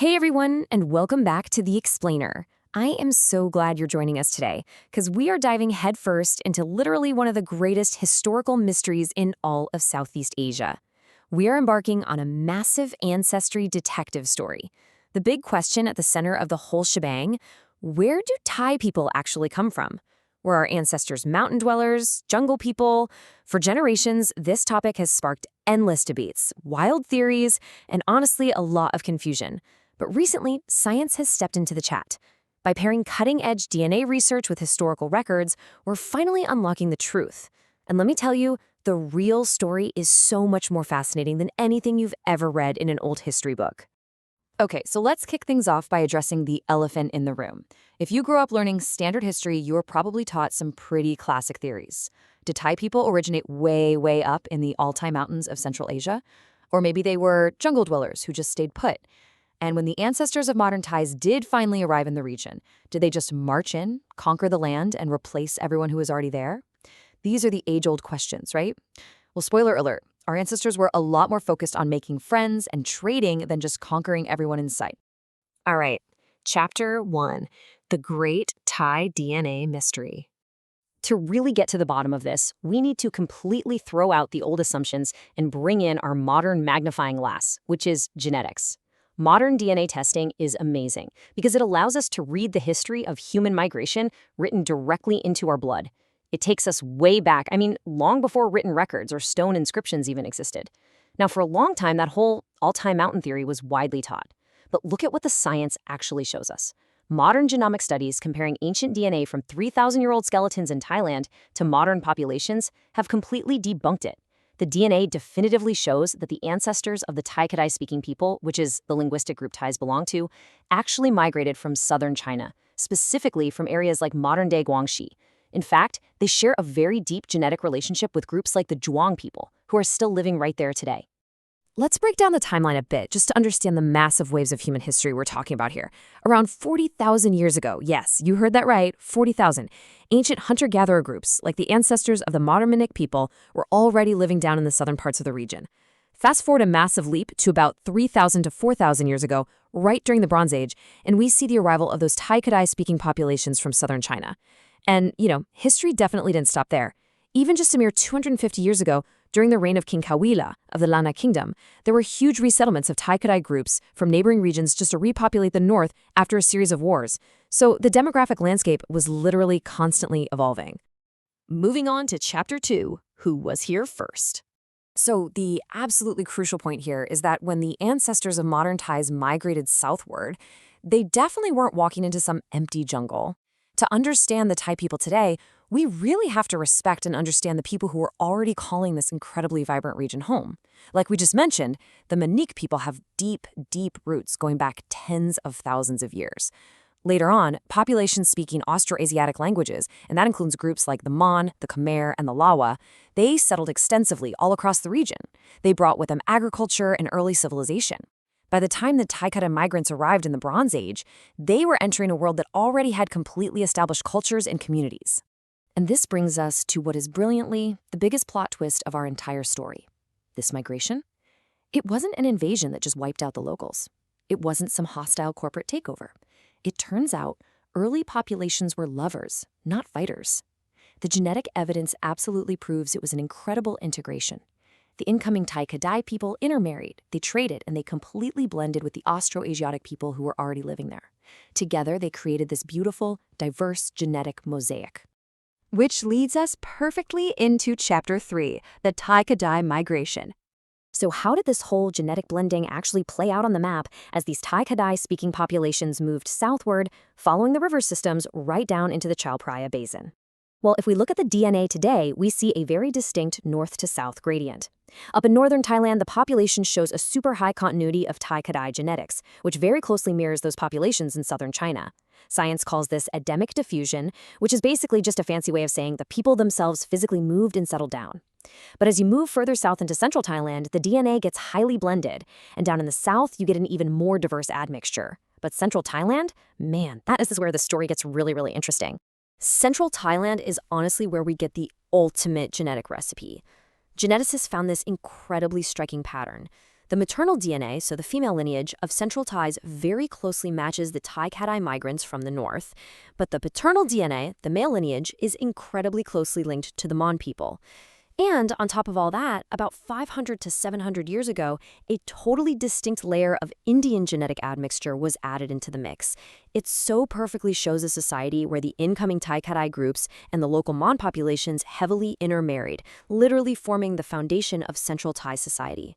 Hey everyone, and welcome back to The Explainer. I am so glad you're joining us today, because we are diving headfirst into literally one of the greatest historical mysteries in all of Southeast Asia. We are embarking on a massive ancestry detective story. The big question at the center of the whole shebang: where do Thai people actually come from? Were our ancestors mountain dwellers, jungle people? For generations, this topic has sparked endless debates, wild theories, and honestly, a lot of confusion. But recently, science has stepped into the chat. By pairing cutting-edge DNA research with historical records, we're finally unlocking the truth. And let me tell you, the real story is so much more fascinating than anything you've ever read in an old history book. Okay, so let's kick things off by addressing the elephant in the room. If you grew up learning standard history, you were probably taught some pretty classic theories. Did Thai people originate way, way up in the Altai Mountains of Central Asia? Or maybe they were jungle dwellers who just stayed put. And when the ancestors of modern Thais did finally arrive in the region, did they just march in, conquer the land, and replace everyone who was already there? These are the age-old questions, right? Well, spoiler alert, our ancestors were a lot more focused on making friends and trading than just conquering everyone in sight. All right, Chapter 1, The Great Thai DNA Mystery. To really get to the bottom of this, we need to completely throw out the old assumptions and bring in our modern magnifying glass, which is genetics. Modern DNA testing is amazing because it allows us to read the history of human migration written directly into our blood. It takes us way back, long before written records or stone inscriptions even existed. Now, for a long time, that whole Altai mountain theory was widely taught. But look at what the science actually shows us. Modern genomic studies comparing ancient DNA from 3,000-year-old skeletons in Thailand to modern populations have completely debunked it. The DNA definitively shows that the ancestors of the Thai Kadai-speaking people, which is the linguistic group Thais belong to, actually migrated from southern China, specifically from areas like modern-day Guangxi. In fact, they share a very deep genetic relationship with groups like the Zhuang people, who are still living right there today. Let's break down the timeline a bit just to understand the massive waves of human history we're talking about here. Around 40,000 years ago, yes, you heard that right, 40,000, ancient hunter-gatherer groups, like the ancestors of the modern Minic people, were already living down in the southern parts of the region. Fast forward a massive leap to about 3,000 to 4,000 years ago, right during the Bronze Age, and we see the arrival of those Thai Kadai-speaking populations from southern China. And, history definitely didn't stop there. Even just a mere 250 years ago, during the reign of King Kawila of the Lanna Kingdom, there were huge resettlements of Thai Kadai groups from neighboring regions just to repopulate the north after a series of wars. So the demographic landscape was literally constantly evolving. Moving on to Chapter 2, Who Was Here First? So the absolutely crucial point here is that when the ancestors of modern Thais migrated southward, they definitely weren't walking into some empty jungle. To understand the Thai people today, we really have to respect and understand the people who are already calling this incredibly vibrant region home. Like we just mentioned, the Manique people have deep, deep roots going back tens of thousands of years. Later on, populations speaking Austroasiatic languages, and that includes groups like the Mon, the Khmer, and the Lawa, they settled extensively all across the region. They brought with them agriculture and early civilization. By the time the Thai Kadai migrants arrived in the Bronze Age, they were entering a world that already had completely established cultures and communities. And this brings us to what is brilliantly the biggest plot twist of our entire story. This migration? It wasn't an invasion that just wiped out the locals. It wasn't some hostile corporate takeover. It turns out early populations were lovers, not fighters. The genetic evidence absolutely proves it was an incredible integration. The incoming Thai Kadai people intermarried, they traded, and they completely blended with the Austroasiatic people who were already living there. Together, they created this beautiful, diverse genetic mosaic. Which leads us perfectly into Chapter 3, the Thai Kadai migration. So how did this whole genetic blending actually play out on the map as these Thai Kadai-speaking populations moved southward, following the river systems right down into the Chao Phraya Basin? Well, if we look at the DNA today, we see a very distinct north to south gradient. Up in northern Thailand, the population shows a super high continuity of Thai Kadai genetics, which very closely mirrors those populations in southern China. Science calls this endemic diffusion, which is basically just a fancy way of saying the people themselves physically moved and settled down. But as you move further south into central Thailand, the DNA gets highly blended, and down in the south, you get an even more diverse admixture. But central Thailand? Man, that is where the story gets really, really interesting. Central Thailand is honestly where we get the ultimate genetic recipe. Geneticists found this incredibly striking pattern. The maternal DNA, so the female lineage, of Central Thais very closely matches the Thai Cat-Eye migrants from the north, but the paternal DNA, the male lineage, is incredibly closely linked to the Mon people. And on top of all that, about 500 to 700 years ago, a totally distinct layer of Indian genetic admixture was added into the mix. It so perfectly shows a society where the incoming Thai Cat-Eye groups and the local Mon populations heavily intermarried, literally forming the foundation of Central Thai society.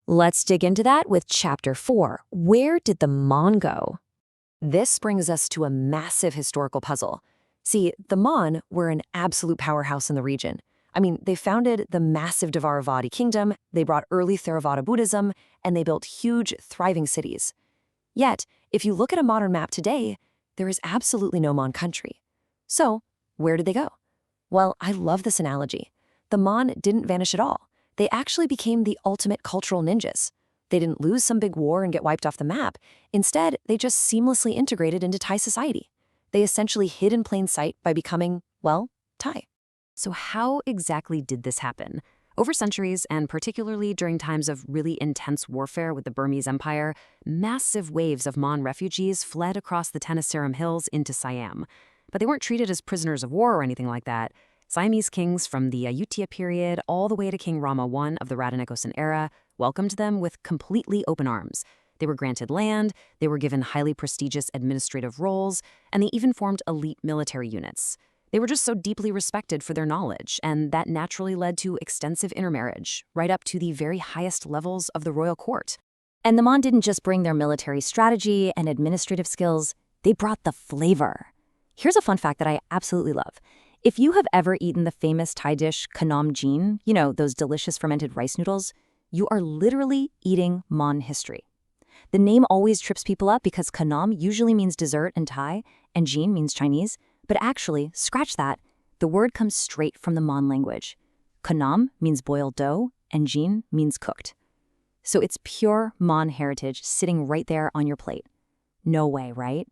Let's dig into that with Chapter 4. Where did the Mon go? This brings us to a massive historical puzzle. See, the Mon were an absolute powerhouse in the region. I mean, they founded the massive Dvaravati kingdom, they brought early Theravada Buddhism, and they built huge, thriving cities. Yet, if you look at a modern map today, there is absolutely no Mon country. So, where did they go? Well, I love this analogy. The Mon didn't vanish at all. They actually became the ultimate cultural ninjas. They didn't lose some big war and get wiped off the map. Instead, they just seamlessly integrated into Thai society. They essentially hid in plain sight by becoming, well, Thai. So how exactly did this happen? Over centuries, and particularly during times of really intense warfare with the Burmese Empire, massive waves of Mon refugees fled across the Tenasserim Hills into Siam. But they weren't treated as prisoners of war or anything like that. Siamese kings from the Ayutthaya period all the way to King Rama I of the Radhanekosin era welcomed them with completely open arms. They were granted land, they were given highly prestigious administrative roles, and they even formed elite military units. They were just so deeply respected for their knowledge, and that naturally led to extensive intermarriage, right up to the very highest levels of the royal court. And the Mon didn't just bring their military strategy and administrative skills, they brought the flavor. Here's a fun fact that I absolutely love. If you have ever eaten the famous Thai dish Khanom Jeen, you know, those delicious fermented rice noodles, you are literally eating Mon history. The name always trips people up because Khanom usually means dessert in Thai, and Jeen means Chinese. But actually, scratch that, the word comes straight from the Mon language. Khanom means boiled dough, and Jeen means cooked. So it's pure Mon heritage sitting right there on your plate. No way, right?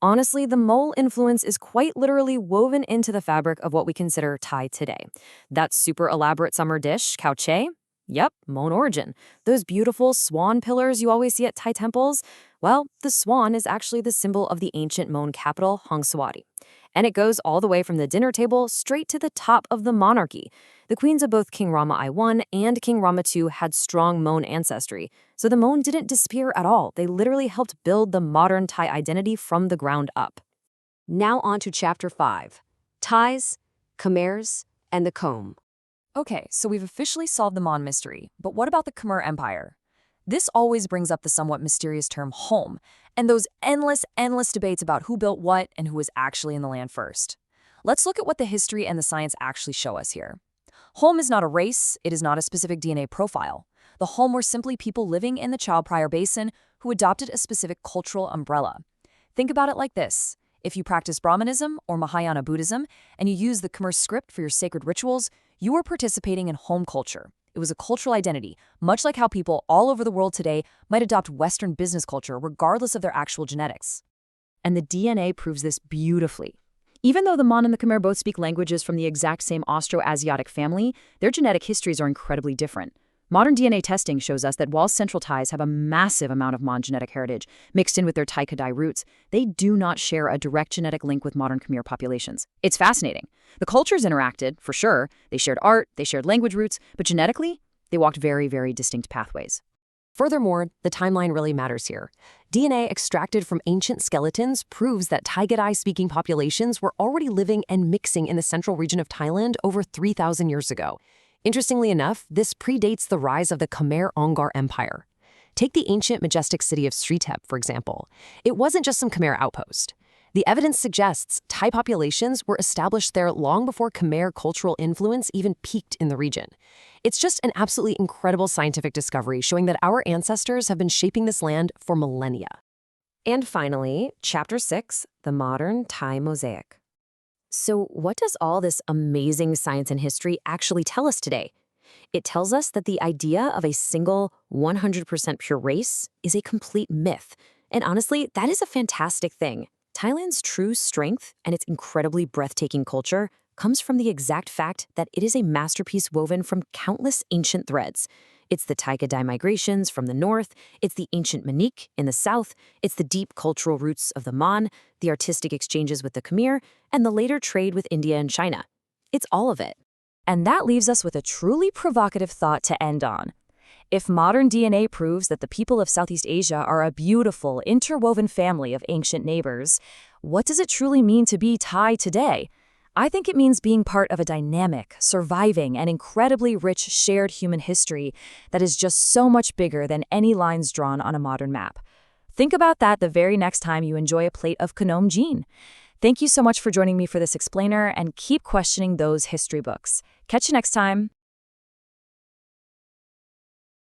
Honestly, the mole influence is quite literally woven into the fabric of what we consider Thai today. That super elaborate summer dish, khao chai? Yep, Mon origin. Those beautiful swan pillars you always see at Thai temples? Well, the swan is actually the symbol of the ancient Mon capital, Hong Sawati. And it goes all the way from the dinner table straight to the top of the monarchy. The queens of both King Rama I and King Rama II had strong Mon ancestry, so the Mon didn't disappear at all. They literally helped build the modern Thai identity from the ground up. Now on to Chapter 5, Thais, Khmers, and the Comb. Okay, so we've officially solved the Mon mystery, but what about the Khmer Empire? This always brings up the somewhat mysterious term home, and those endless debates about who built what and who was actually in the land first. Let's look at what the history and the science actually show us here. Home is not a race, it is not a specific DNA profile. The home were simply people living in the Chao Phraya Basin who adopted a specific cultural umbrella. Think about it like this. If you practice Brahmanism or Mahayana Buddhism and you use the Khmer script for your sacred rituals, you are participating in home culture. It was a cultural identity, much like how people all over the world today might adopt Western business culture regardless of their actual genetics. And the DNA proves this beautifully. Even though the Mon and the Khmer both speak languages from the exact same Austro-Asiatic family, their genetic histories are incredibly different. Modern DNA testing shows us that while Central Thais have a massive amount of Mon genetic heritage mixed in with their Thai Kadai roots, they do not share a direct genetic link with modern Khmer populations. It's fascinating. The cultures interacted, for sure. They shared art, they shared language roots, but genetically, they walked very, very distinct pathways. Furthermore, the timeline really matters here. DNA extracted from ancient skeletons proves that Thai Kadai-speaking populations were already living and mixing in the central region of Thailand over 3,000 years ago. Interestingly enough, this predates the rise of the Khmer Ongar Empire. Take the ancient majestic city of Sritep, for example. It wasn't just some Khmer outpost. The evidence suggests Thai populations were established there long before Khmer cultural influence even peaked in the region. It's just an absolutely incredible scientific discovery showing that our ancestors have been shaping this land for millennia. And finally, Chapter 6, the modern Thai mosaic. So what does all this amazing science and history actually tell us today? It tells us that the idea of a single 100% pure race is a complete myth. And honestly, that is a fantastic thing. Thailand's true strength and its incredibly breathtaking culture comes from the exact fact that it is a masterpiece woven from countless ancient threads. It's the Taiga migrations from the north, it's the ancient Manik in the south, it's the deep cultural roots of the Mon, the artistic exchanges with the Khmer, and the later trade with India and China. It's all of it. And that leaves us with a truly provocative thought to end on. If modern DNA proves that the people of Southeast Asia are a beautiful, interwoven family of ancient neighbors, what does it truly mean to be Thai today? I think it means being part of a dynamic, surviving, and incredibly rich shared human history that is just so much bigger than any lines drawn on a modern map. Think about that the very next time you enjoy a plate of Khanom Jean. Thank you so much for joining me for this explainer, and keep questioning those history books. Catch you next time.